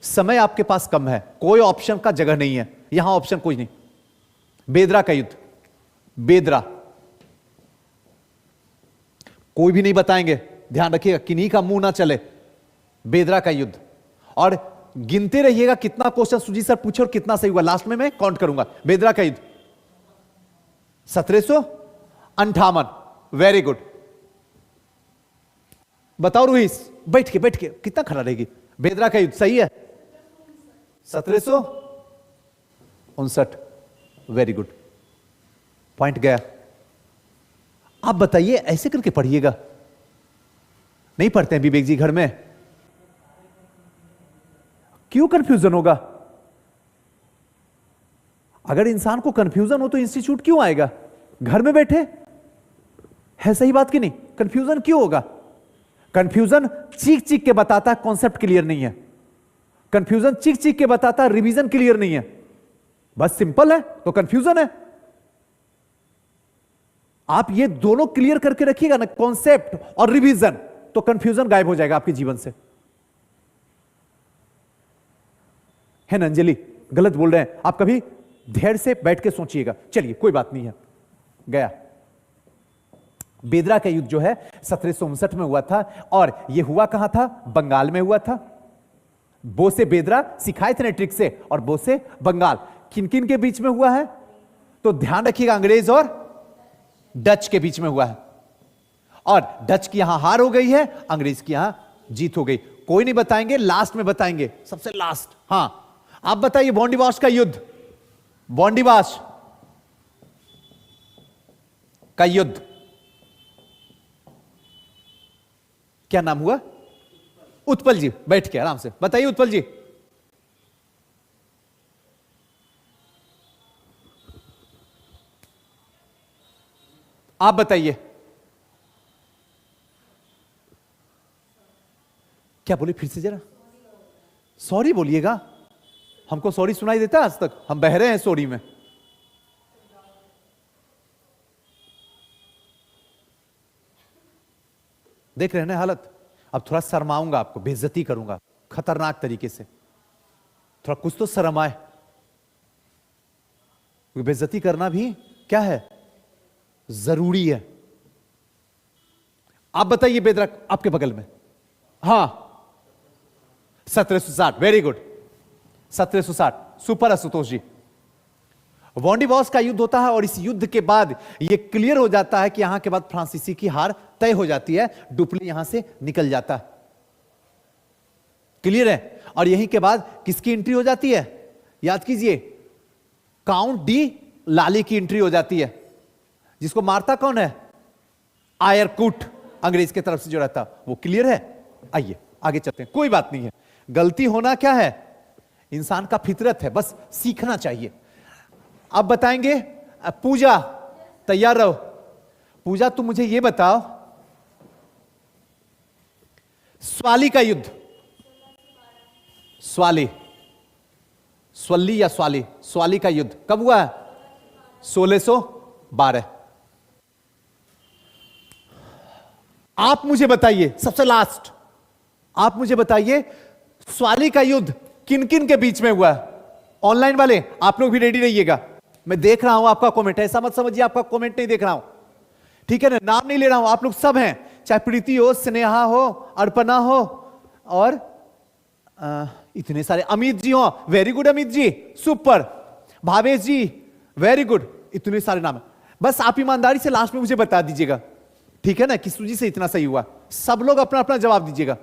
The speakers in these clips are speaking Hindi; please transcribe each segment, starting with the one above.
समय आपके पास कम है, कोई ऑप्शन का जगह नहीं है, यहां ऑप्शन कोई नहीं। बेदरा का युद्ध, बेदरा, कोई भी नहीं बताएंगे, ध्यान रखिएगा किन्हीं का मुंह ना चले। बेदरा का युद्ध, और गिनते रहिएगा कितना क्वेश्चन सुजीत सर पूछे और कितना सही हुआ, लास्ट में मैं काउंट करूंगा। बेदरा का युद्ध 1758, वेरी गुड। बताओ रुईस, बैठ के कितना खड़ा रहेगी। बेदरा का युद्ध सही है, 1759, वेरी गुड, पॉइंट गया। आप बताइए, ऐसे करके पढ़िएगा, नहीं पढ़ते हैं विवेक जी घर में, क्यों कंफ्यूजन होगा? अगर इंसान को कंफ्यूजन हो तो इंस्टीट्यूट क्यों आएगा? घर में बैठे है, सही बात कि नहीं? कंफ्यूजन क्यों होगा? कंफ्यूजन चीख चीख के बताता है कॉन्सेप्ट क्लियर नहीं है, कंफ्यूजन चीख चीख के बताता है रिवीजन क्लियर नहीं है। बस सिंपल है तो कंफ्यूजन है। आप ये दोनों क्लियर करके रखिएगा ना, कॉन्सेप्ट और रिवीजन, तो कंफ्यूजन गायब हो जाएगा आपके जीवन से। है ना अंजलि? गलत बोल रहे हैं आप, कभी धैर्य से बैठ के सोचिएगा। चलिए कोई बात नहीं है, गया। बेदरा का युद्ध जो है 1759 में हुआ था, और यह हुआ कहां था? बंगाल में हुआ था। बोसे बेदरा सिखाए थे ना ट्रिक से, और बोसे बंगाल। किन किन के बीच में हुआ है? तो ध्यान रखिएगा, अंग्रेज और डच के बीच में हुआ है, और डच की यहां हार हो गई है, अंग्रेज की यहां जीत हो गई। कोई नहीं बताएंगे, लास्ट में बताएंगे, सबसे लास्ट। हां, आप बताइए बॉन्डिवास का युद्ध, बॉन्डिवास का युद्ध क्या नाम हुआ? उत्पल जी, बैठ के आराम से बताइए। उत्पल जी, आप बताइए, क्या बोले? फिर से जरा सॉरी बोलिएगा। हमको सॉरी सुनाई देता है? आज तक हम बह रहे हैं सॉरी में। देख रहे हैं ना हालत? अब थोड़ा शर्माऊंगा, आपको बेइज्जती करूंगा खतरनाक तरीके से, थोड़ा कुछ तो शर्म आए। बेइज्जती करना भी क्या है, जरूरी है। आप बताइए बेदरा आपके बगल में। हां, 1760, वेरी गुड, 1760, सुपर आशुतोष जी। वॉन्डिवॉस का युद्ध होता है, और इस युद्ध के बाद यह क्लियर हो जाता है कि यहां के बाद फ्रांसीसी की हार तय हो जाती है, डुप्ली यहां से निकल जाता है। क्लियर है? और यहीं के बाद किसकी एंट्री हो जाती है? याद कीजिए, काउंट डी लाली की एंट्री हो जाती है, जिसको मारता कौन है? आयरकुट, अंग्रेज की तरफ से जो रहता। वो क्लियर है? आइए आगे चलते हैं। कोई बात नहीं है, गलती होना क्या है, इंसान का फितरत है, बस सीखना चाहिए। अब बताएंगे पूजा, तैयार रहो। पूजा तुम मुझे यह बताओ, स्वाली का युद्ध, स्वाली, स्वली या स्वाली, स्वाली का युद्ध कब हुआ है? 1612। आप मुझे बताइए, सबसे लास्ट, आप मुझे बताइए स्वाली का युद्ध किन किन के बीच में हुआ है? ऑनलाइन वाले आप लोग भी रेडी रहिएगा, मैं देख रहा हूं आपका कमेंट, ऐसा मत समझिए आपका कमेंट नहीं देख रहा हूं, ठीक है ना? नाम नहीं ले रहा हूं, आप लोग सब हैं, चाहे प्रीति हो, स्नेहा हो, अर्पणा हो, और इतने सारे, अमित जी हो, very good Amit ji, super, Bhavesh जी, वेरी गुड, इतने सारे नाम है। बस आप ईमानदारी से लास्ट में मुझे बता दीजिएगा, ठीक है ना, किस सूजी से इतना सही हुआ। सब लोग अपना अपना जवाब दीजिएगा,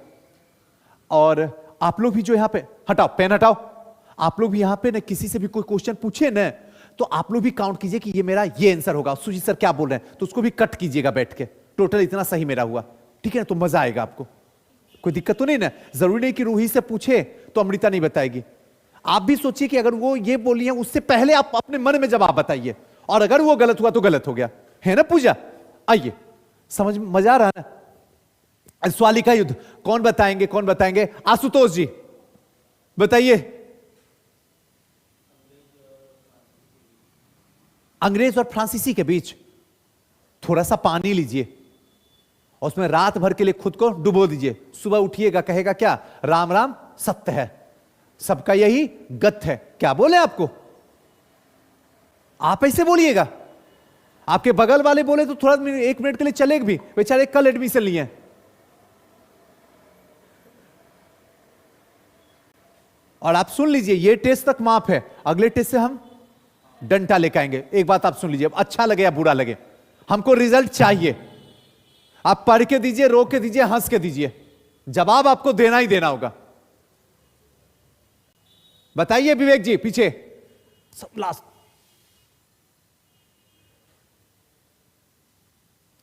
और आप लोग भी जो यहां पे, हटाओ पेन हटाओ, आप लोग भी यहां पे ना किसी से भी कोई क्वेश्चन पूछे ना, तो आप लोग भी काउंट कीजिए कि ये मेरा ये आंसर होगा, सुजीत सर क्या बोल रहे हैं, तो उसको भी कट कीजिएगा बैठ के, टोटल इतना सही मेरा हुआ, ठीक है ना? तो मजा आएगा आपको, कोई दिक्कत तो नहीं ना? जरूरी नहीं कि रूही से पूछे तो अमृता नहीं बताएगी। आप भी सोचिए कि अगर वो ये बोली है, उससे पहले आप अपने मन में जवाब बताइए, और अगर वो गलत हुआ तो गलत हो गया, है ना पूजा? आइए, समझ मजा आ रहा है ना? स्वाली का युद्ध कौन बताएंगे, कौन बताएंगे? आशुतोष जी बताइए। अंग्रेज और फ्रांसीसी के बीच, थोड़ा सा पानी लीजिए और उसमें रात भर के लिए खुद को डुबो दीजिए, सुबह उठिएगा, कहेगा क्या? राम राम सत्य है। सबका यही गत है। क्या बोले आपको? आप ऐसे बोलिएगा। आपके बगल वाले बोले तो थोड़ा 1 मिनट के लिए चलेगा भी, बेचारे कल एडमिशन लिए हैं। और आप सुन लीजिए, ये टेस्ट तक माफ है, अगले टेस्ट से हम डंडा लेकर आएंगे। एक बात आप सुन लीजिए, अच्छा लगे या बुरा लगे, हमको रिजल्ट चाहिए। आप पढ़ के दीजिए, रो के दीजिए, हंस के दीजिए, जवाब आपको देना ही देना होगा। बताइए विवेक जी, पीछे सब लास्ट।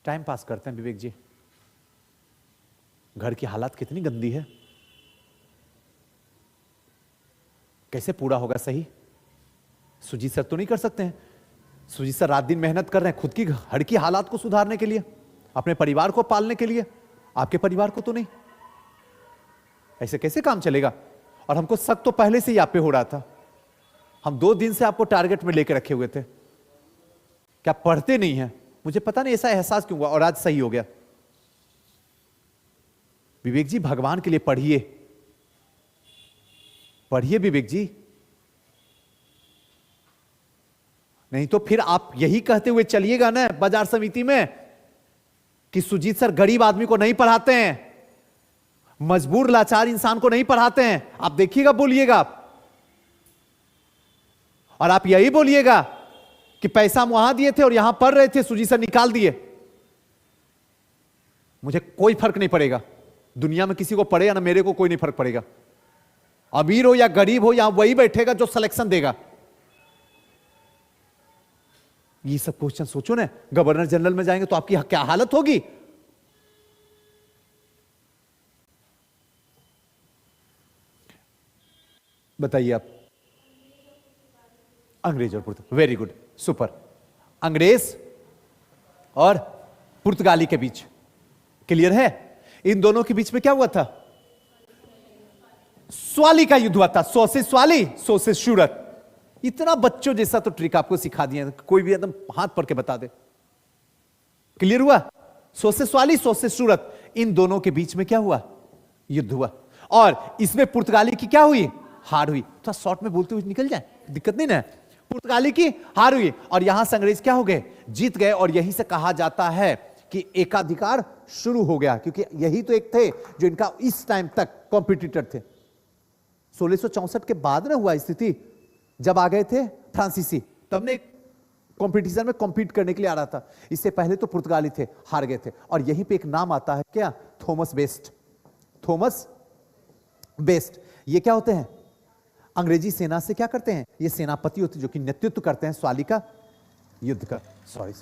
टाइम पास करते हैं विवेक जी। घर की हालत कितनी गंदी है, कैसे पूरा होगा सही? सुजीत सर तो नहीं कर सकते हैं। सुजीत सर रात दिन मेहनत कर रहे हैं खुद की घर की हालात को सुधारने के लिए, अपने परिवार को पालने के लिए। आपके परिवार को तो नहीं। ऐसे कैसे काम चलेगा? और हमको शक तो पहले से ही आप पे हो रहा था। हम 2 दिन से आपको टारगेट में लेकर रखे हुए थे। क्या पढ़ते नहीं हैं? मुझे पता नहीं ऐसा एहसास क्यों हुआ, और आज सही हो गया। विवेक जी, भगवान के लिए पढ़िए, पढ़िए विवेक जी। नहीं तो फिर आप यही कहते हुए चलिएगा ना बाजार समिति में कि सुजीत सर गरीब आदमी को नहीं पढ़ाते हैं, मजबूर लाचार इंसान को नहीं पढ़ाते हैं। आप देखिएगा, बोलिएगा आप। और आप यही बोलिएगा कि पैसा हम वहां दिए थे और यहां पढ़ रहे थे, सुजीत सर निकाल दिए। मुझे कोई फर्क नहीं पड़ेगा, दुनिया में किसी को पड़े या ना मेरे को, कोई नहीं फर्क पड़ेगा। अमीर हो या गरीब हो, यहां वही बैठेगा जो सिलेक्शन देगा। ये सब क्वेश्चन सोचो ना, गवर्नर जनरल में जाएंगे तो आपकी क्या हालत होगी। बताइए आप। अंग्रेज और पुर्तगाली, वेरी गुड, सुपर। अंग्रेज और पुर्तगाली के बीच क्लियर है? इन दोनों के बीच में क्या हुआ था? स्वाली का युद्ध हुआ था। 100 से स्वाली, 100 से शूरत। इतना बच्चों जैसा तो ट्रिक आपको सिखा दिया, कोई भी एकदम हाथ पढ़ के बता दे। क्लियर हुआ? 100 से स्वाली, 100 से शूरत, इन दोनों के बीच में क्या हुआ? युद्ध हुआ। और इसमें पुर्तगाली की क्या हुई? हार हुई। थोड़ा शॉर्ट में बोलते हुए निकल जाए, दिक्कत नहीं ना। पुर्तगाली की हार हुई और यहां से अंग्रेज क्या हो गए? जीत गए। और यहीं से कहा जाता है कि एकाधिकार शुरू हो गया, क्योंकि यही तो एक थे जो इनका इस टाइम तक कॉम्पिटिटर थे। 1664 के बाद ना हुआ स्थिति, जब आ गए थे फ्रांसीसी, तब ने कंपटीशन में कॉम्पीट करने के लिए आ रहा था। इससे पहले तो पुर्तगाली थे, हार गए थे। और यहीं पे एक नाम आता है क्या? Thomas best. थॉमस बेस्ट ये क्या होते हैं? अंग्रेजी सेना से क्या करते हैं? ये सेनापति होते जो कि नेतृत्व करते हैं स्वाली का युद्ध का। सॉरी।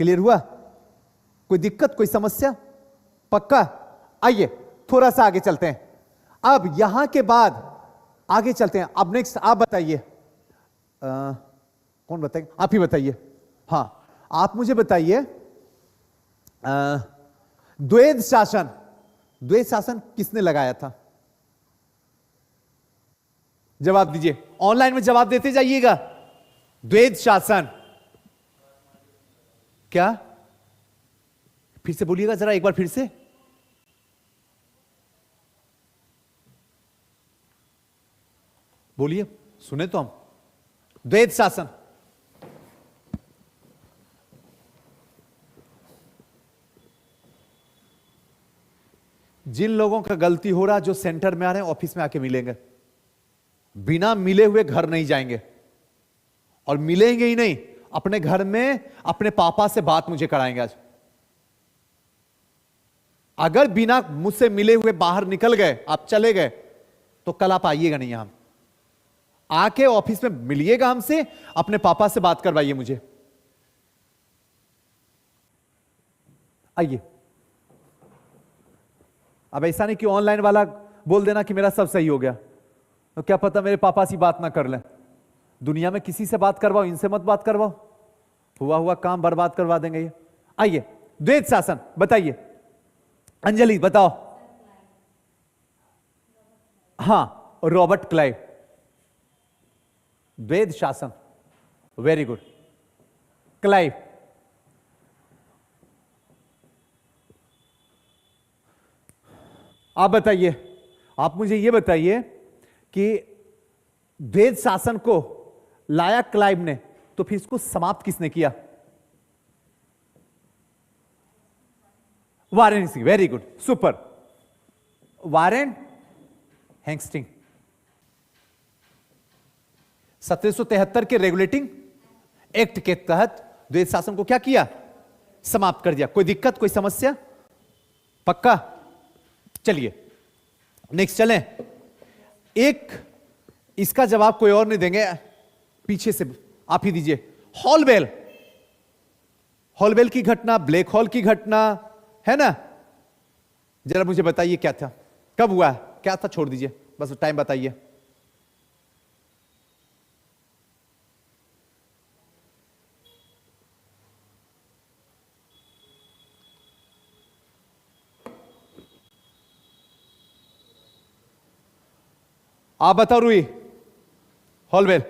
क्लियर हुआ? कोई दिक्कत, कोई समस्या? पक्का? आइए थोड़ा सा आगे चलते हैं। अब यहां के बाद आगे चलते हैं। अब नेक्स्ट आप बताइए। कौन बताएगा? आप ही बताइए। हां, आप मुझे बताइए, द्वैध शासन, द्वैध शासन किसने लगाया था? जवाब दीजिए, ऑनलाइन में जवाब देते जाइएगा। द्वैध शासन क्या? फिर से बोलिएगा जरा, एक बार फिर से। बोलिए, सुने तो हम। द्वैध शासन जिन लोगों का गलती हो रहा, जो सेंटर में आ रहे हैं, ऑफिस में आके मिलेंगे। बिना मिले हुए घर नहीं जाएंगे, और मिलेंगे ही नहीं, अपने घर में अपने पापा से बात मुझे कराएंगे आज। अगर बिना मुझसे मिले हुए बाहर निकल गए, आप चले गए, तो कल आप आइएगा नहीं यहां। आके ऑफिस में मिलिएगा हमसे, अपने पापा से बात करवाइए मुझे। आइए। अब ऐसा नहीं कि ऑनलाइन वाला बोल देना कि मेरा सब सही हो गया, तो क्या पता मेरे पापा से बात ना कर लें। दुनिया में किसी से बात करवाओ, इनसे मत बात करवाओ, हुआ हुआ काम बर्बाद करवा देंगे ये। आइए, द्वैध शासन बताइए। अंजलि बताओ। हां, रॉबर्ट क्लाइव। द्वैध शासन, वेरी गुड। क्लाइव। आप बताइए। आप मुझे यह बताइए कि द्वैध शासन को लाया क्लाइव ने, तो फिर इसको समाप्त किसने किया? Warren Hasting. Very good, super, Warren Hasting. 1773 के रेगुलेटिंग एक्ट के तहत द्वैध शासन को क्या किया? समाप्त कर दिया। कोई दिक्कत, कोई समस्या? पक्का? चलिए नेक्स्ट चलें। एक इसका जवाब कोई और नहीं देंगे, पीछे से आप ही दीजिए। हॉलबेल, हॉलबेल की घटना, ब्लैक होल की घटना है ना, जरा मुझे बताइए क्या था, कब हुआ, क्या था? छोड़ दीजिए, बस टाइम बताइए। आप बताओ रूही। हॉलबेल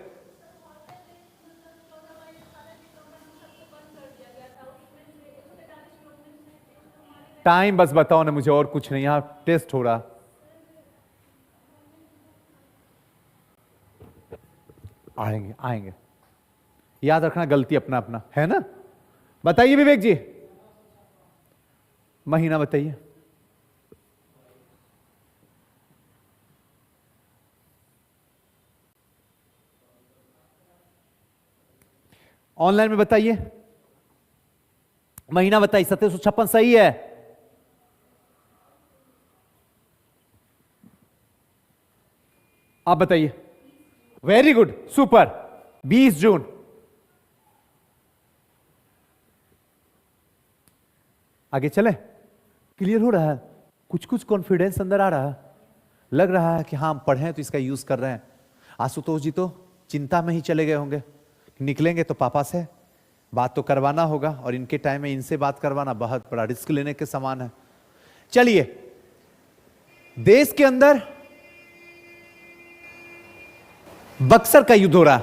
टाइम बस बताओ ना मुझे, और कुछ नहीं, यहां टेस्ट हो रहा। आएंगे आएंगे, याद रखना गलती अपना अपना है ना। बताइए विवेक जी, महीना बताइए। ऑनलाइन में बताइए, महीना बताइए। 1756 सही है। आप बताइए। वेरी गुड, सुपर, 20 जून। आगे चले, क्लियर हो रहा है? कुछ कुछ कॉन्फिडेंस अंदर आ रहा है, लग रहा है कि हाँ पढ़ें तो इसका यूज कर रहे हैं। आशुतोष जी तो चिंता में ही चले गए होंगे, निकलेंगे तो पापा से बात तो करवाना होगा, और इनके टाइम में इनसे बात करवाना बहुत बड़ा रिस्क लेने के समान है। चलिए, देश के अंदर बक्सर का युद्ध हो रहा,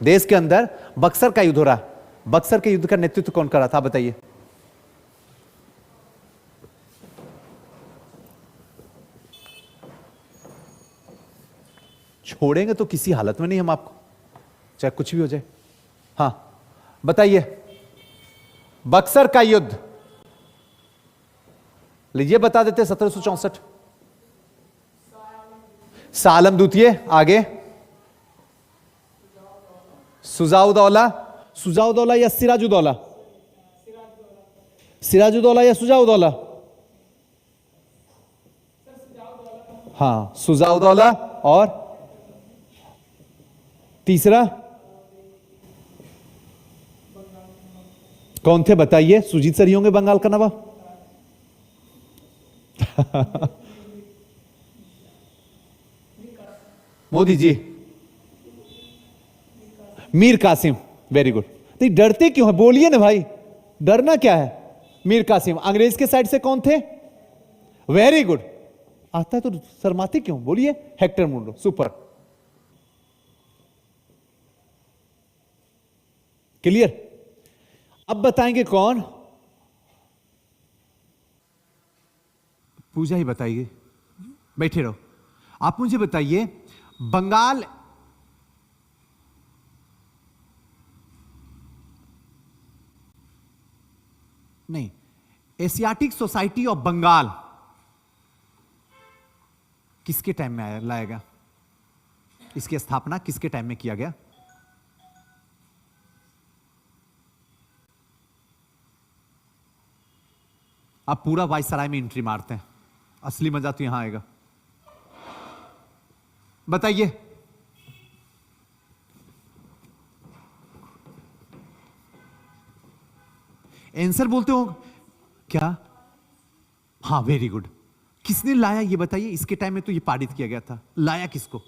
देश के अंदर बक्सर का युद्ध हो रहा। बक्सर के युद्ध का नेतृत्व कौन कर रहा था, बताइए। छोड़ेंगे तो किसी हालत में नहीं हम आपको, चाहे कुछ भी हो जाए। हां बताइए, बक्सर का युद्ध लीजिए, बता देते। 1764 सालम द्वितीय। आगे सुजाउदौला, सुजाउदौला या सिराजुदौला? सिराजुदौला या सुजाउदौला? हाँ सुजाउदौला। और तीसरा कौन थे बताइए? सुजीत सर ही होंगे बंगाल का नवाब। मोदी जी, मीर कासिम। Very good. तो डरते क्यों है, बोलिए ना भाई, डरना क्या है? मीर कासिम। अंग्रेज के साइड से कौन थे? वेरी गुड, आता है तो शर्माते क्यों, बोलिए। Hector Munro. Super, clear. अब बताएंगे कौन? पूजा ही बताइए, बैठे रहो। आप मुझे बताइए, बंगाल नहीं, एशियाटिक सोसाइटी ऑफ बंगाल किसके टाइम में लाया गया? इसकी स्थापना किसके टाइम में किया गया? आप पूरा वायसराय में एंट्री मारते हैं, असली मजा तो यहां आएगा। बताइए। आंसर बोलते हो क्या? हाँ वेरी गुड। किसने लाया ये बताइए? इसके टाइम में तो ये पारित किया गया था, लाया किसको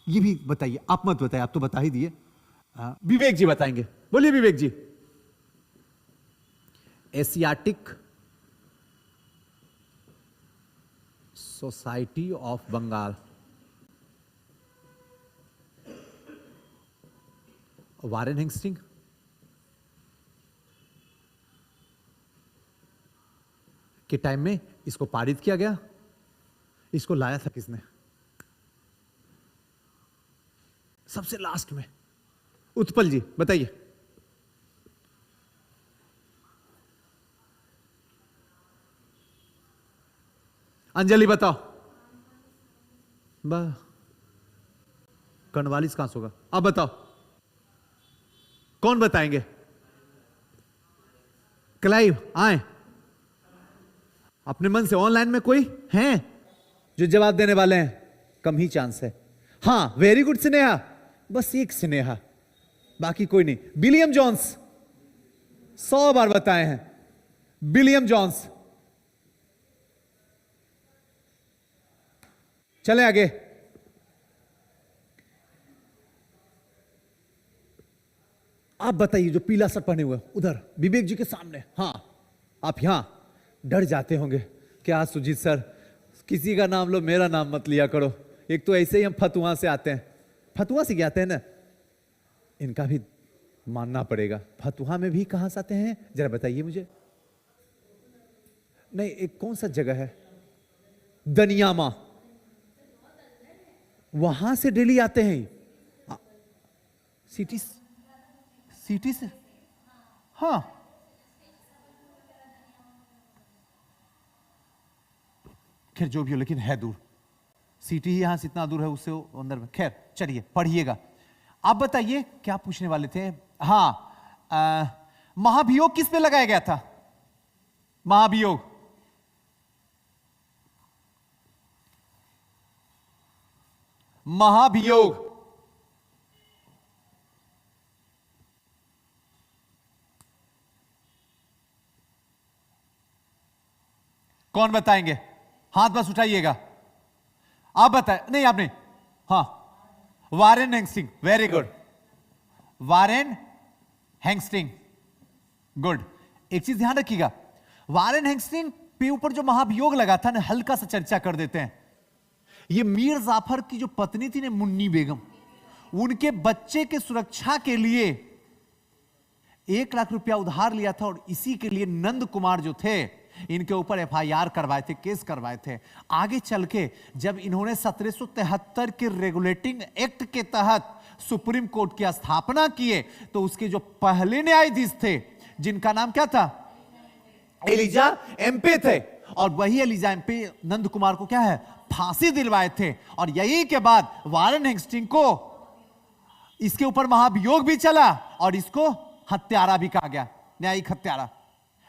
ये भी बताइए। आप मत बताइए, आप तो बता ही दिए। विवेक जी बताएंगे, बोलिए Vivek ji. Asiatic Society of Bengal, Warren Hastings. के टाइम में इसको पारित किया गया। इसको लाया था किसने? सबसे लास्ट में उत्पल जी बताइए। अंजलि बताओ। कर्नवालिस कहां से होगा? अब बताओ कौन बताएंगे? क्लाइव आए अपने मन से। ऑनलाइन में कोई हैं जो जवाब देने वाले हैं? कम ही चांस है। हाँ, वेरी गुड स्नेहा, बस एक स्नेहा, बाकी कोई नहीं। विलियम जॉन्स 100 बार बताए हैं। William Jones. चले आगे। आप बताइए जो पीला शर्ट पहने हुए उधर विवेक जी के सामने। हाँ, आप यहां डर जाते होंगे क्या सुजीत सर, किसी का नाम लो, मेरा नाम मत लिया करो। एक तो ऐसे ही हम फतुहा से आते हैं। फतुहा से क्या आते हैं ना, इनका भी मानना पड़ेगा। फतुहा में भी कहां से आते हैं जरा बताइए मुझे। नहीं, एक कौन सा जगह है, दनियामा, वहां से डेली आते हैं। सिटी से। हाँ, खैर जो भी हो, लेकिन है दूर। सिटी ही यहां से इतना दूर है, उससे अंदर में। खैर चलिए पढ़िएगा। आप बताइए क्या पूछने वाले थे? हाँ, महाभियोग किस पे लगाया गया था? महाभियोग। महाभियोग कौन बताएंगे? हाथ बस उठाइएगा। आप बताए? नहीं आपने। हाँ, Warren Hasting. Very good, Warren Hasting, good. एक चीज ध्यान रखिएगा, वारेन हेस्टिंग पे ऊपर जो महाभियोग लगा था ना, हल्का सा चर्चा कर देते हैं। ये मीर जाफर की जो पत्नी थी ना, मुन्नी बेगम, उनके बच्चे के सुरक्षा के लिए 1 लाख रुपया उधार लिया था, और इसी के लिए नंद कुमार जो थे इनके ऊपर एफआईआर करवाए थे, केस करवाए थे। आगे चल के जब इन्होंने 1773 के रेगुलेटिंग एक्ट के तहत सुप्रीम कोर्ट की स्थापना किए, तो उसके जो पहले न्यायाधीश थे, जिनका नाम क्या था, एलिजा एम्पे थे, और वही एलिजा एम्पे नंद कुमार को क्या है, फांसी दिलवाए थे। और यही के बाद वारेन हेस्टिंग को इसके ऊपर महाभियोग भी चला, और इसको हत्यारा भी कहा गया, न्यायिक हत्यारा।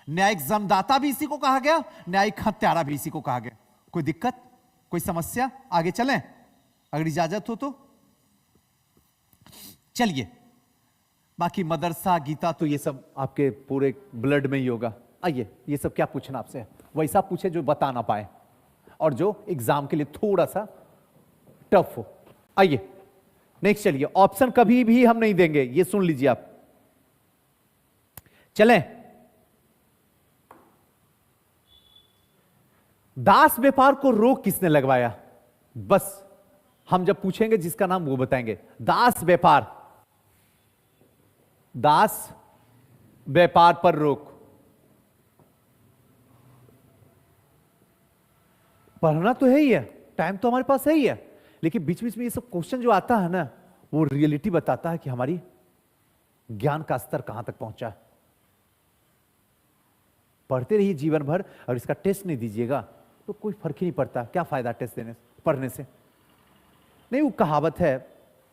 न्यायिक जमदाता भी इसी को कहा गया, न्यायिक हत्यारा भी इसी को कहा गया। कोई दिक्कत, कोई समस्या? आगे चलें अगर इजाजत हो तो। चलिए, बाकी मदरसा गीता तो ये सब आपके पूरे ब्लड में ही होगा। आइए, ये सब क्या पूछना आपसे, वैसा पूछे जो बता ना पाए और जो एग्जाम के लिए थोड़ा सा टफ हो। आइए नेक्स्ट चलिए। ऑप्शन कभी भी हम नहीं देंगे, ये सुन लीजिए आप। चलें, दास व्यापार को रोक किसने लगवाया? बस हम जब पूछेंगे जिसका नाम वो बताएंगे। दास व्यापार, दास व्यापार पर रोक। पढ़ना तो है ही है, टाइम तो हमारे पास है ही है, लेकिन बीच बीच में ये सब क्वेश्चन जो आता है ना, वो रियलिटी बताता है कि हमारी ज्ञान का स्तर कहां तक पहुंचा है। पढ़ते रहिए जीवन भर, और इसका टेस्ट नहीं दीजिएगा तो कोई फर्क ही नहीं पड़ता। क्या फायदा टेस्ट देने पढ़ने से? नहीं, वो कहावत है,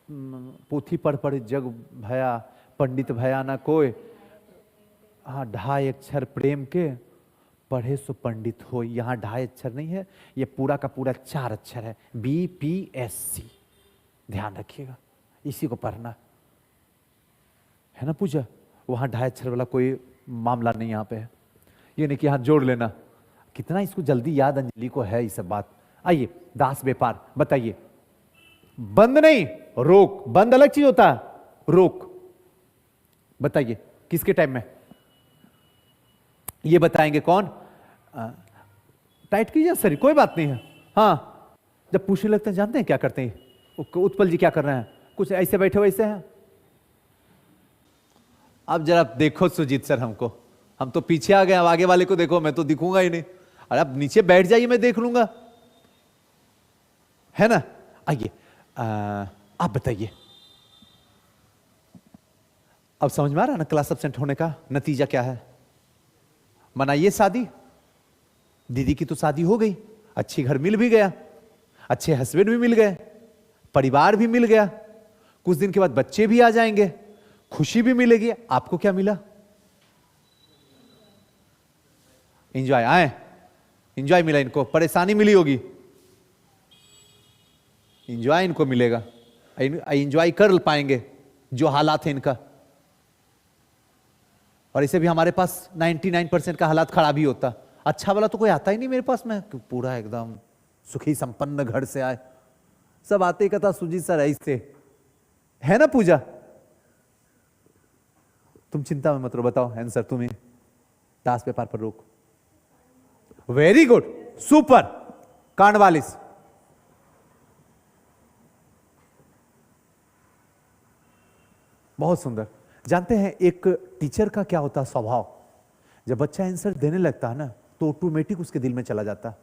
पोथी पढ़ पढ़ जग भया, पंडित भया ना कोई। हाँ, 2.5 अक्षर प्रेम के, पढ़े सो पंडित हो। यहां 2.5 अक्षर नहीं है, ये पूरा का पूरा 4 अक्षर है, BPSC। ध्यान रखिएगा, इसी को पढ़ना है ना पूजा। वहां 2.5 अक्षर वाला कोई मामला नहीं यहां पे है। ये नहीं कि यहां जोड़ लेना। कितना इसको जल्दी याद अंजलि को है ये सब बात। आइए, दास व्यापार बताइए। बंद नहीं, रोक। बंद अलग चीज होता है, रोक बताइए किसके टाइम में? ये बताएंगे कौन? टाइट कीजिए सर, कोई बात नहीं है। हाँ, जब पूछने लगते हैं जानते हैं क्या करते हैं? उत्पल जी क्या कर रहे हैं? कुछ ऐसे बैठे वैसे हैं। अब जरा देखो सुजीत सर, हमको, हम तो पीछे आ गए, अब आगे वाले को देखो। मैं तो दिखूंगा ही नहीं। अरे आप नीचे बैठ जाइए, मैं देख लूंगा। है ना? आइए, आप बताइए, अब समझ में आ रहा है ना क्लास एब्सेंट होने का नतीजा क्या है? मनाइए शादी। दीदी की तो शादी हो गई, अच्छी घर मिल भी गया, अच्छे हस्बैंड भी मिल गए, परिवार भी मिल गया, कुछ दिन के बाद बच्चे भी आ जाएंगे, खुशी भी मिलेगी। आपको क्या मिला? एंजॉय। आए, एंजॉय मिला इनको, परेशानी मिली होगी, एंजॉय इनको मिलेगा, एंजॉय कर पाएंगे जो हालात है इनका। और इसे भी हमारे पास 99% का हालात खराब ही होता, अच्छा वाला तो कोई आता ही नहीं मेरे पास में, पूरा एकदम सुखी संपन्न घर से आए। सब आते ही कहता सुजीत सर ऐसे है ना पूजा? तुम चिंता में मत रहो, बताओ आंसर तुम्हें, टास्क पेपर पर रोक। Very good, super, Cornwallis. बहुत सुंदर। जानते हैं एक टीचर का क्या होता है स्वभाव? जब बच्चा आंसर देने लगता है ना तो ऑटोमेटिक उसके दिल में चला जाता।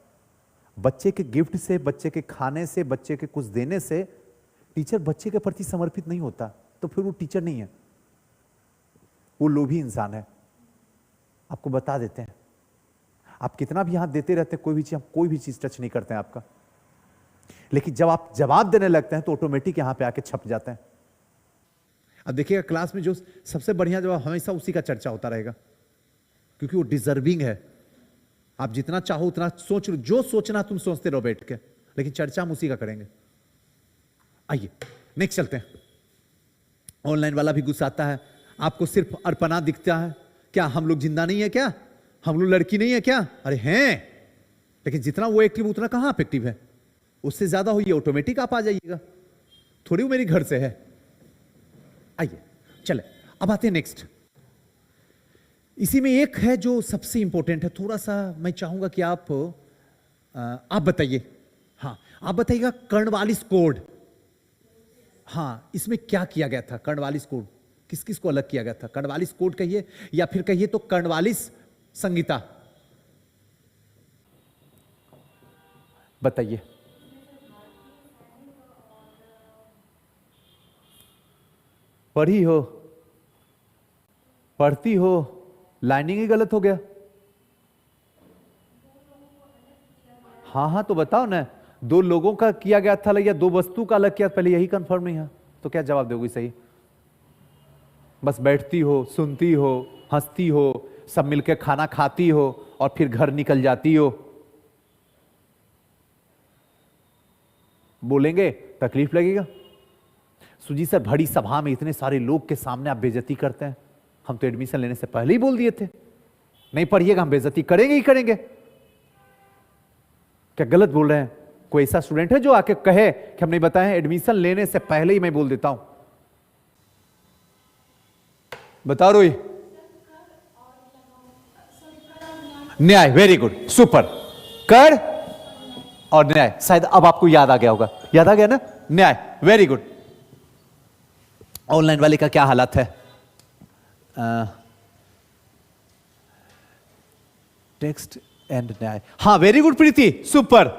बच्चे के गिफ्ट से, बच्चे के खाने से, बच्चे के कुछ देने से टीचर बच्चे के प्रति समर्पित नहीं होता, तो फिर वो टीचर नहीं है, वो लोभी इंसान है। आपको बता देते हैं, आप कितना भी यहां देते रहते हैं कोई भी चीज, हम कोई भी चीज टच नहीं करते हैं आपका, लेकिन जब आप जवाब देने लगते हैं तो ऑटोमेटिक यहां पे आके छप जाते हैं। अब देखिएगा क्लास में जो सबसे बढ़िया जवाब हमेशा उसी का चर्चा होता रहेगा, क्योंकि वो डिजर्विंग है। आप जितना चाहो उतना सोच लो, जो सोचना तुम सोचते रहो बैठ के, लेकिन चर्चा हम उसी का करेंगे। आइए नेक्स्ट चलते हैं। ऑनलाइन वाला भी गुस्साता है, आपको सिर्फ अर्पणा दिखता है क्या? हम लोग जिंदा नहीं है क्या? हम लोग लड़की नहीं है क्या? अरे हैं, लेकिन जितना वो एक्टिव उतना कहां आप एक्टिव है? उससे ज्यादा होइए, ऑटोमेटिक आप आ जाइएगा, थोड़ी वो मेरी घर से है। आइए चले, अब आते हैं नेक्स्ट। इसी में एक है जो सबसे इंपॉर्टेंट है, थोड़ा सा मैं चाहूंगा कि आप बताइए। हाँ, आप बताइएगा कर्णवालिस कोड। हाँ, इसमें क्या किया गया था? कर्णवालिस कोड किस किस को अलग किया गया था? कर्णवालिस कोड कहिए या फिर कहिए तो कर्णवालिस संहिता, बताइए। पढ़ी हो, पढ़ती हो, लाइनिंग ही गलत हो गया। हाँ हाँ तो बताओ ना, दो लोगों का किया गया था या दो वस्तु का अलग किया? पहले यही कंफर्म नहीं है तो क्या जवाब दोगे सही? बस बैठती हो, सुनती हो, हंसती हो, सब मिलकर खाना खाती हो और फिर घर निकल जाती हो। बोलेंगे तकलीफ लगेगा। सुजीत सर बड़ी सभा में इतने सारे लोग के सामने आप बेइज्जती करते हैं, हम तो एडमिशन लेने से पहले ही बोल दिए थे नहीं पढ़िएगा, हम बेइज्जती करेंगे ही करेंगे। क्या गलत बोल रहे हैं? कोई ऐसा स्टूडेंट है जो आके कहे कि हम नहीं बताए? एडमिशन लेने से पहले ही मैं बोल देता हूं। बता रोई। न्याय, वेरी गुड, सुपर। कर और न्याय, शायद अब आपको याद आ गया होगा, याद आ गया ना? न्याय, वेरी गुड। ऑनलाइन वाले का क्या हालत है? टेक्स्ट एंड न्याय, हाँ very good Preeti, super.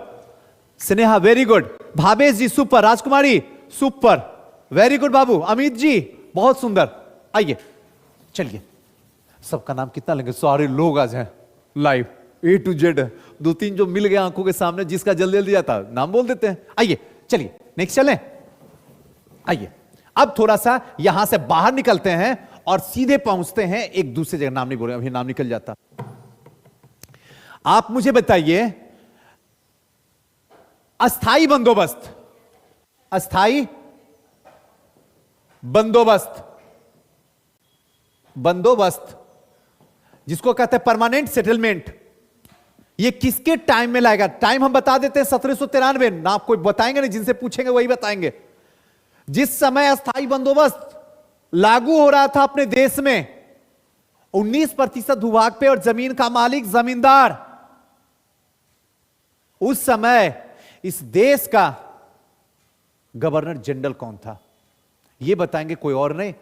Sneha very good, Bhavesh ji super, Rajkumari super, very good बाबू, अमित जी बहुत सुंदर। आइए चलिए, सबका नाम कितना लेंगे? सारे लोग आज हैं लाइव, A to Z, दो तीन जो मिल गए आंखों के सामने, जिसका जल्दी जल्दी आता नाम बोल देते हैं। आइए चलिए नेक्स्ट चलें। आइए अब थोड़ा सा यहां से बाहर निकलते हैं और सीधे पहुंचते हैं एक दूसरे जगह। नाम नहीं बोल रहे, अभी नाम निकल जाता। आप मुझे बताइए, अस्थाई बंदोबस्त, अस्थाई बंदोबस्त, बंदोबस्त जिसको कहते हैं परमानेंट सेटलमेंट, ये किसके टाइम में लाएगा? टाइम हम बता देते हैं 1793 ना, आप कोई बताएंगे नहीं, जिनसे पूछेंगे वही बताएंगे। जिस समय अस्थाई बंदोबस्त लागू हो रहा था अपने देश में, 19% भूभाग पे और जमीन का मालिक जमींदार, उस समय इस देश का गवर्नर जनरल कौन था? यह बताएंगे, कोई और नहीं,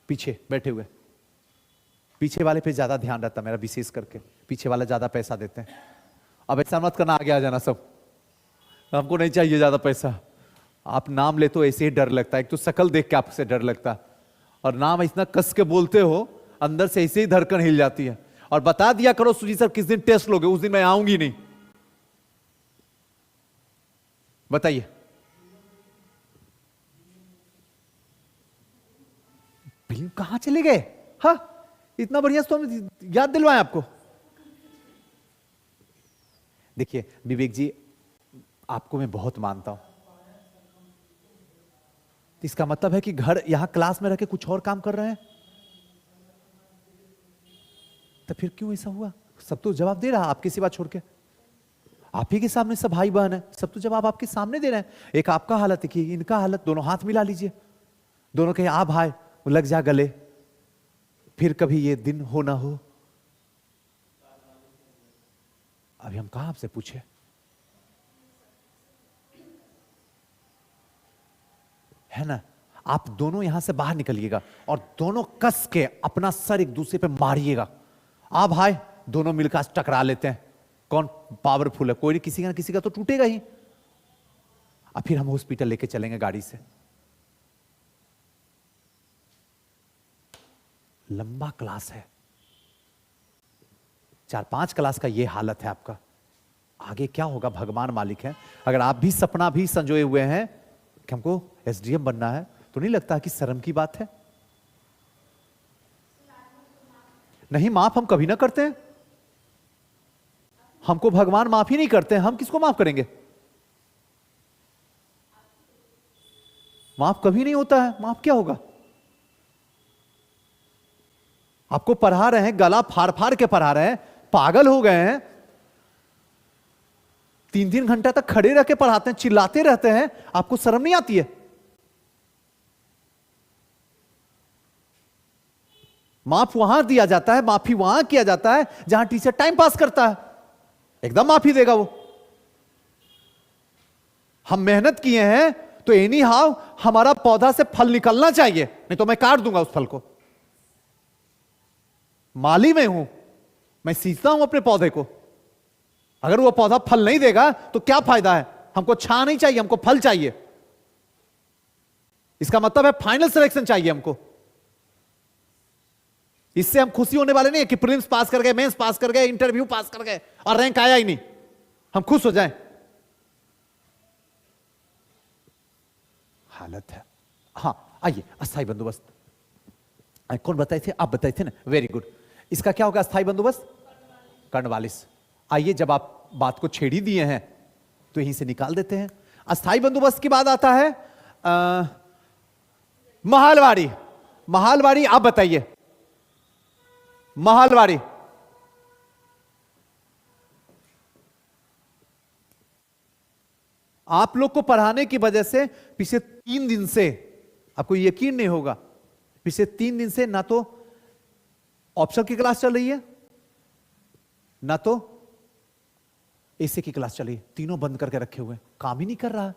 पीछे बैठे हुए, पीछे वाले पे ज्यादा ध्यान रहता मेरा, विशेष करके पीछे वाला ज्यादा पैसा देते हैं। अब ऐसा मत करना आगे आ जाना सब, हमको नहीं चाहिए ज्यादा पैसा। आप नाम ले तो ऐसे ही डर लगता है, एक तो शक्ल देख के आपसे डर लगता है, और नाम इतना कस के बोलते हो अंदर से ऐसे ही धड़कन हिल जाती है। और बता दिया करो सुजी सर किस दिन टेस्ट लोगे, उस दिन मैं आऊंगी नहीं। बताइए। फिल्म कहां चले गए? हाँ, इतना बढ़िया तो हम याद दिलवाएं आपको। देखिए विवेक जी, आपको मैं बहुत मानता हूं, इसका मतलब है कि घर यहां क्लास में रह के कुछ और काम कर रहे हैं, तो फिर क्यों ऐसा हुआ? सब तो जवाब दे रहा आपके सिवा छोड़ के, आप ही के सामने सब भाई बहन है, सब तो जवाब आपके सामने दे रहे हैं। एक आपका हालत, एक इनका हालत, दोनों हाथ मिला लीजिए, दोनों कहे आ भाई, लग जा गले, फिर कभी ये दिन हो ना हो। अभी हम कहां आपसे पूछे? है ना? आप दोनों यहां से बाहर निकलिएगा और दोनों कस के अपना सर एक दूसरे पे मारिएगा। आप भाई दोनों मिलकर टकरा लेते हैं, कौन पावरफुल है। कोई नहीं, किसी का तो टूटेगा ही। अब फिर हम हॉस्पिटल लेके चलेंगे गाड़ी से। लंबा क्लास है, 4-5 क्लास का ये हालत है आपका। आगे क्या होगा भगवान मालिक है। अगर आप भी सपना भी संजोए हुए हैं कि हमको एसडीएम बनना है, तो नहीं लगता कि शर्म की बात है? नहीं, माफ हम कभी ना करते हैं, हमको भगवान माफ ही नहीं करते हैं, हम किसको माफ करेंगे? माफ कभी नहीं होता है। माफ क्या होगा? आपको पढ़ा रहे हैं, गला फाड़ फाड़ के पढ़ा रहे हैं, पागल हो गए हैं, 3-3 घंटा तक खड़े रह के पढ़ाते हैं, चिल्लाते रहते हैं, आपको शर्म नहीं आती है? माफ वहां दिया जाता है, माफी वहां किया जाता है जहां टीचर टाइम पास करता है, एकदम माफी देगा वो। हम मेहनत किए हैं तो एनी हाउ हमारा पौधा से फल निकलना चाहिए, नहीं तो मैं काट दूंगा उस फल को। माली में हूं, मैं सींचता हूं अपने पौधे को। अगर वो पौधा फल नहीं देगा तो क्या फायदा है? हमको छां नहीं चाहिए, हमको फल चाहिए। इसका मतलब है फाइनल सिलेक्शन चाहिए हमको। इससे हम खुशी होने वाले नहीं है कि प्रीलिम्स पास कर गए, मेंस पास कर गए, इंटरव्यू पास कर गए और रैंक आया ही नहीं, हम खुश हो जाएं। हालत है। हां आइए, अस्थायी बंदोबस्त कौन बताए थे? आप बताए थे ना, वेरी गुड। इसका क्या होगा अस्थायी बंदोबस्त? कर्नवालिस। आइए, जब आप बात को छेड़ ही दिए हैं तो यहीं से निकाल देते हैं। अस्थायी बंदोबस्त के बाद आता है महालवाड़ी। महालवाड़ी आप बताइए। महालवाड़ी आप लोग को पढ़ाने की वजह से पिछले 3 दिन से, आपको यकीन नहीं होगा, पिछले 3 दिन से ना तो ऑप्शन की क्लास चल रही है, ना तो एसी की क्लास चल रही है। तीनों बंद करके रखे हुए, काम ही नहीं कर रहा।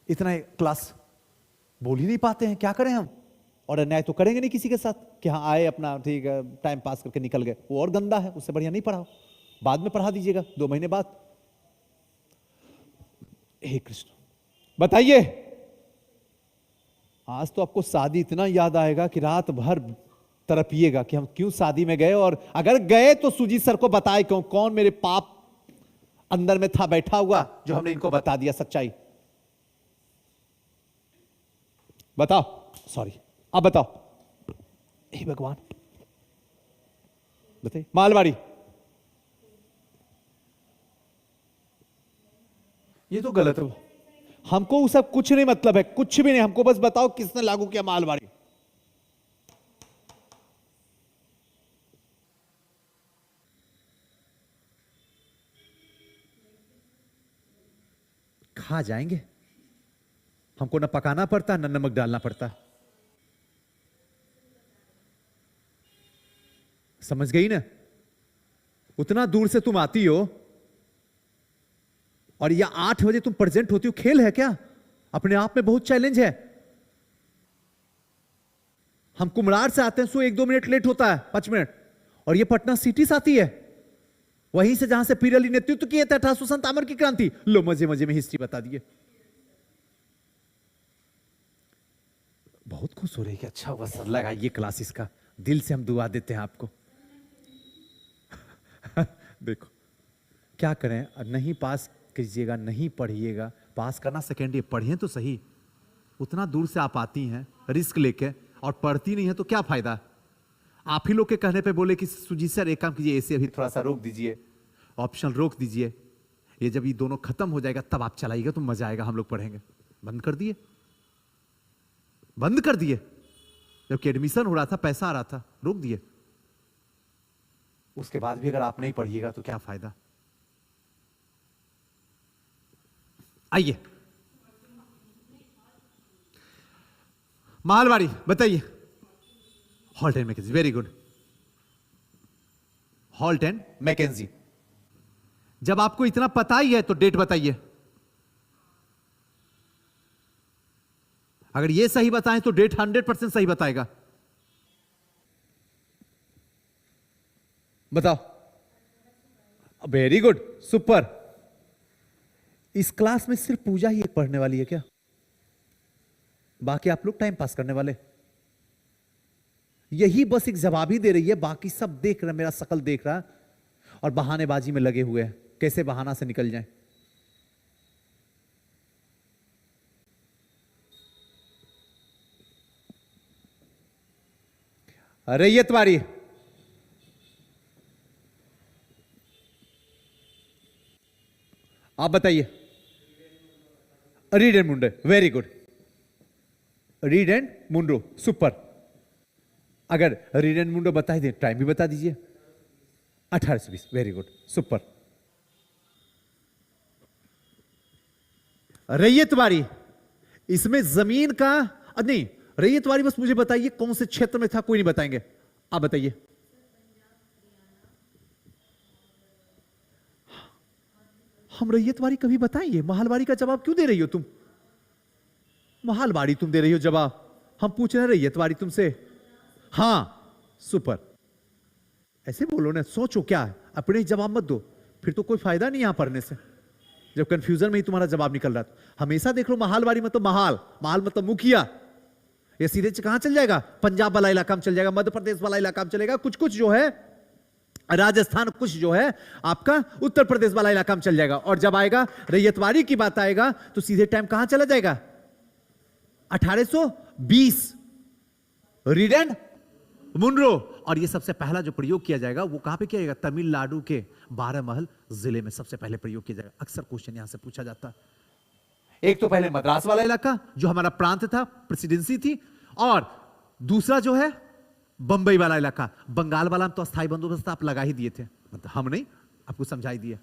इतना क्लास बोल ही नहीं पाते हैं, क्या करें हम? और अन्याय तो करेंगे नहीं किसी के साथ कि हाँ आए अपना ठीक है टाइम पास करके निकल गए, वो और गंदा है, उससे बढ़िया नहीं पढ़ाओ, बाद में पढ़ा दीजिएगा 2 महीने बाद। हे कृष्ण, बताइए। आज तो आपको शादी इतना याद आएगा कि रात भर तड़पिएगा कि हम क्यों शादी में गए, और अगर गए तो सुजीत सर को बताए क्यों, कौन मेरे पाप अंदर में था बैठा हुआ जो हमने इनको बता दिया सच्चाई। बताओ, सॉरी अब बताओ। हे भगवान, बताइए। मालवाड़ी, ये तो गलत है। हमको वो सब कुछ नहीं मतलब है, कुछ भी नहीं, हमको बस बताओ किसने लागू किया मालवाड़ी। खा जाएंगे, हमको ना पकाना पड़ता ना नमक डालना पड़ता। समझ गई ना? उतना दूर से तुम आती हो और या 8 बजे तुम प्रेजेंट होती हो, खेल है क्या? अपने आप में बहुत चैलेंज है। हम कुम्हरार से आते हैं, सो 1-2 मिनट लेट होता है, 5 मिनट, और ये पटना सिटी से आती है। वहीं से जहां से पीरली नेतृत्व किए थे 1857 की क्रांति। लो मजे मजे में हिस्ट्री बता दिए। बहुत खुश हो रही है। अच्छा हुआ सर लगाइए क्लास इसका, दिल से हम दुआ देते हैं आपको। देखो क्या करें, नहीं पास कीजिएगा, नहीं पढ़िएगा, पास करना सेकेंड ईयर, पढ़िए तो सही। उतना दूर से आप आती हैं रिस्क लेके और पढ़ती नहीं है तो क्या फायदा। आप ही लोग के कहने पे बोले कि सुजीत सर एक काम कीजिए, ऐसे अभी थोड़ा सा रोक दीजिए, ऑप्शन रोक दीजिए, ये जब ये दोनों खत्म हो जाएगा तब आप चलाइएगा तो मजा आएगा, हम लोग पढ़ेंगे। बंद कर दिए, बंद कर दिए। जबकि एडमिशन हो रहा था, पैसा आ रहा था, रोक दिए। उसके बाद भी अगर आप नहीं पढ़िएगा तो क्या फायदा। आइए मालवाड़ी बताइए। Holt and Mackenzie, very good. Holt and Mackenzie. जब आपको इतना पता ही है तो डेट बताइए। अगर ये सही बताएं तो डेट 100% सही बताएगा। बताओ। Very good, super. इस क्लास में सिर्फ पूजा ही एक पढ़ने वाली है क्या? बाकी आप लोग टाइम पास करने वाले। यही बस एक जवाब ही दे रही है, बाकी सब देख रहे, मेरा शकल देख रहा और बहानेबाजी में लगे हुए हैं, कैसे बहाना से निकल जाएं। रैयतवाड़ी, आप बताइए। Read and Munro, very good. Read and Munro, super. अगर रीड एंड मुंडो बता ही दे, टाइम भी बता दीजिए। 1820, वेरी गुड, सुपर। रैयतवाड़ी, इसमें जमीन का नहीं, रैयतवाड़ी बस मुझे बताइए कौन से क्षेत्र में था, कोई नहीं बताएंगे, आप बताइए। हम रैयतवाड़ी कभी बताइए, महालवाड़ी का जवाब क्यों दे रही हो तुम? महालवाड़ी तुम दे रही हो जवाब, हम पूछ रहे हैं रैयतवाड़ी तुमसे। हां सुपर, ऐसे बोलो ना, सोचो क्या है, अपने जवाब मत दो, फिर तो कोई फायदा नहीं यहां पढ़ने से। जब कंफ्यूजन में ही तुम्हारा जवाब निकल रहा था। हमेशा देख लो महालवाड़ी मतलब महाल, महाल मतलब मुखिया, ये सीधे कहां चल जाएगा? पंजाब वाला इलाका में चल जाएगा, मध्य प्रदेश वाला इलाका में चलेगा, कुछ कुछ जो है राजस्थान, कुछ जो है आपका उत्तर प्रदेश वाला इलाका में चल जाएगा। और जब आएगा रैयतवाड़ी की बात आएगा तो सीधे टाइम कहां चला जाएगा? 1820, रीड एंड मुनरो। और ये सबसे पहला जो प्रयोग किया जाएगा वो कहां पे किया जाएगा? तमिलनाडु के बारामहल जिले में सबसे पहले प्रयोग किया जाएगा। अक्सर क्वेश्चन यहां से पूछा जाता है। एक तो पहले मद्रास वाला इलाका जो हमारा प्रांत था, प्रेसिडेंसी थी, और दूसरा जो है बंबई वाला इलाका। बंगाल वाला में तो अस्थायी बंदोबस्त आप लगा ही दिए थे, मतलब हम नहीं, आपको समझाई दिया।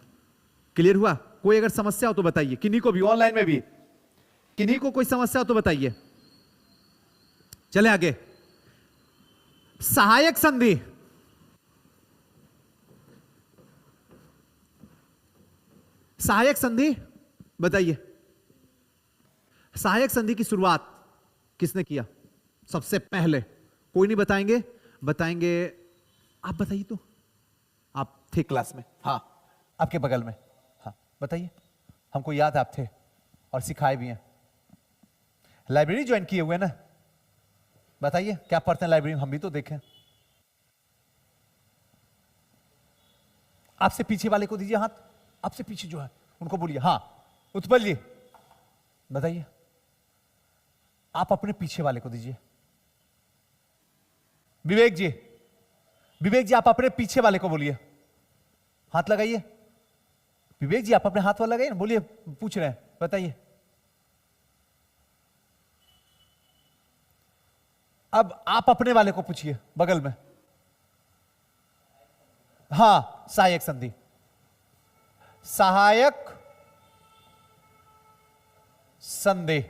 क्लियर हुआ? कोई अगर समस्या हो तो बताइए, किन्हीं को भी, ऑनलाइन में भी किन्हीं को कोई समस्या हो तो बताइए। चले आगे। सहायक संधि, सहायक संधि बताइए। सहायक संधि की शुरुआत किसने किया सबसे पहले? कोई नहीं बताएंगे? बताएंगे आप, बताइए तो। आप थे क्लास में, हाँ आपके बगल में, हाँ बताइए। हमको याद आप थे और सिखाए भी हैं। लाइब्रेरी ज्वाइन किए हुए ना? बताइए क्या पढ़ते हैं लाइब्रेरी में, हम भी तो देखें। आपसे पीछे वाले को दीजिए हाथ, आपसे पीछे जो है उनको बोलिए। हाँ उत्पल जी बताइए। आप अपने पीछे वाले को दीजिए। विवेक जी, विवेक जी आप अपने पीछे वाले को बोलिए, हाथ लगाइए। विवेक जी आप अपने हाथ वाला लगाइए ना, बोलिए, पूछ रहे हैं, बताइए। अब आप अपने वाले को पूछिए बगल में। हां सहायक संधि, सहायक संधि।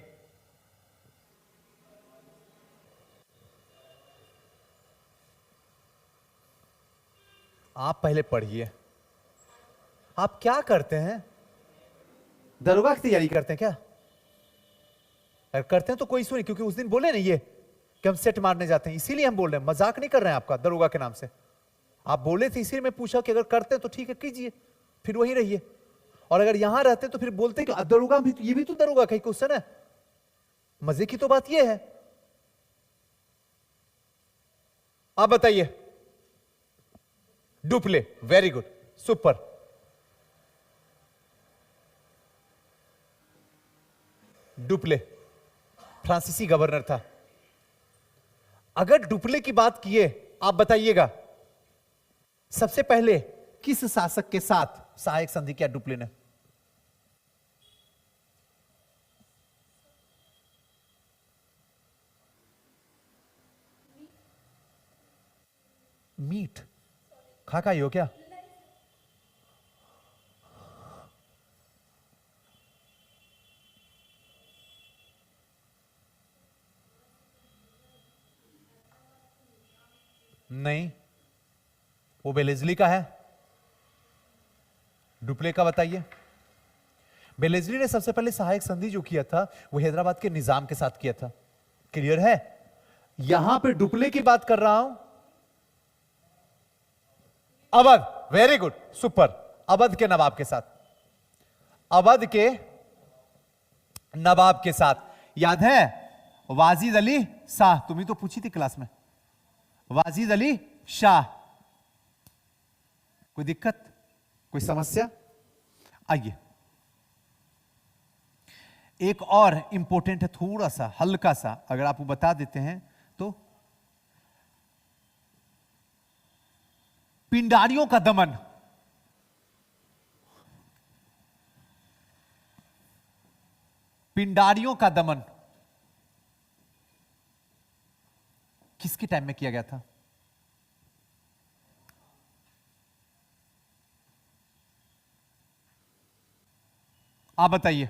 आप पहले पढ़िए। आप क्या करते हैं? दरोगा की तैयारी करते हैं क्या? अगर करते हैं तो कोई इशू नहीं, क्योंकि उस दिन बोले नहीं ये कि हम सेट मारने जाते हैं, इसीलिए हम बोल रहे हैं, मजाक नहीं कर रहे हैं आपका दरोगा के नाम से। आप बोले थे इसीलिए मैं पूछा कि अगर करते तो ठीक है कीजिए, फिर वहीं रहिए, और अगर यहां रहते तो फिर बोलते कि दरोगा भी, ये भी तो दरोगा का ही क्वेश्चन है। मजे की तो बात ये है। आप बताइए। Dupleix, very good, super. Dupleix फ्रांसीसी गवर्नर था। अगर डुप्ले की बात किए, आप बताइएगा सबसे पहले किस शासक के साथ सहायक संधि किया डुप्ले ने? मीट खा का ही हो क्या? नहीं, वो बेलेजली का है। डुप्ले का बताइए। बेलेजली ने सबसे पहले सहायक संधि जो किया था वो हैदराबाद के निजाम के साथ किया था। क्लियर है? यहां पे डुप्ले की बात कर रहा हूं। Awadh, very good, super. Awadh के नवाब के साथ, अवध के नवाब के साथ। याद है वाजिद अली शाह? तुम्हें तो पूछी थी क्लास में, वाजिद अली शाह। कोई दिक्कत, कोई समस्या? आइए, एक और इंपॉर्टेंट है, थोड़ा सा हल्का सा, अगर आप बता देते हैं तो। पिंडारियों का दमन, पिंडारियों का दमन किसके टाइम में किया गया था? आप बताइए।